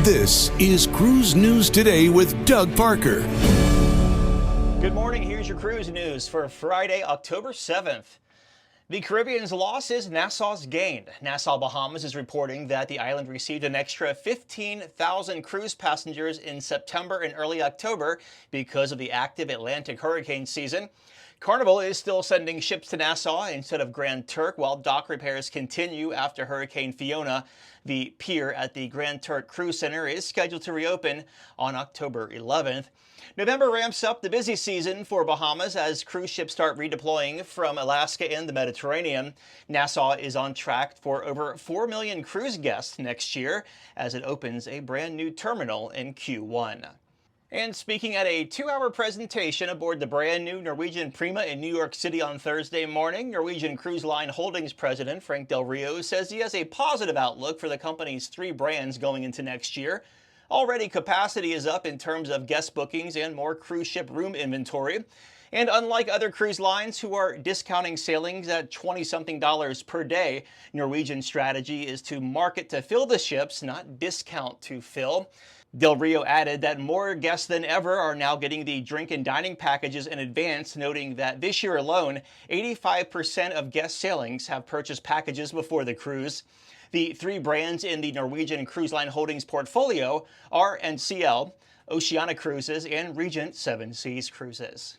This is Cruise News Today with Doug Parker. Good morning. Here's your cruise news for Friday, October 7th. The Caribbean's loss is Nassau's gain. Nassau, Bahamas is reporting that the island received an extra 15,000 cruise passengers in September and early October because of the active Atlantic hurricane season. Carnival is still sending ships to Nassau instead of Grand Turk while dock repairs continue after Hurricane Fiona. The pier at the Grand Turk Cruise Center is scheduled to reopen on October 11th. November ramps up the busy season for Bahamas as cruise ships start redeploying from Alaska and the Mediterranean. Nassau is on track for over 4 million cruise guests next year as it opens a brand new terminal in Q1. And speaking at a 2-hour presentation aboard the brand new Norwegian Prima in New York City on Thursday morning, Norwegian Cruise Line Holdings President Frank Del Rio says he has a positive outlook for the company's 3 brands going into next year. Already capacity is up in terms of guest bookings and more cruise ship room inventory. And unlike other cruise lines who are discounting sailings at $20-something per day, Norwegian's strategy is to market to fill the ships, not discount to fill. Del Rio added that more guests than ever are now getting the drink and dining packages in advance, noting that this year alone, 85% of guest sailings have purchased packages before the cruise. The 3 brands in the Norwegian Cruise Line Holdings portfolio are NCL, Oceania Cruises, and Regent 7 Seas Cruises.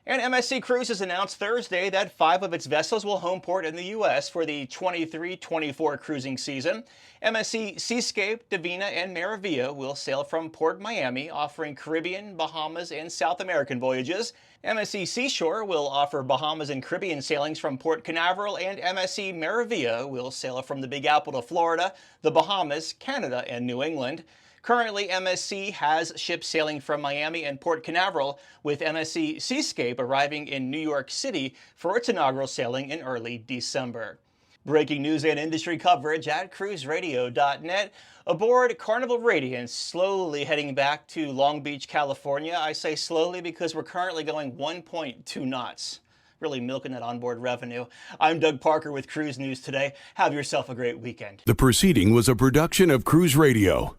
And MSC Cruises announced Thursday that 5 of its vessels will home port in the U.S. for the 23-24 cruising season. MSC Seascape, Divina, and Maravilla will sail from Port Miami, offering Caribbean, Bahamas, and South American voyages. MSC Seashore will offer Bahamas and Caribbean sailings from Port Canaveral, and MSC Maravilla will sail from the Big Apple to Florida, the Bahamas, Canada, and New England. Currently, MSC has ships sailing from Miami and Port Canaveral, with MSC Seascape arriving in New York City for its inaugural sailing in early December. Breaking news and industry coverage at cruiseradio.net. Aboard Carnival Radiance, slowly heading back to Long Beach, California. I say slowly because we're currently going 1.2 knots. Really milking that onboard revenue. I'm Doug Parker with Cruise News Today. Have yourself a great weekend. The proceeding was a production of Cruise Radio.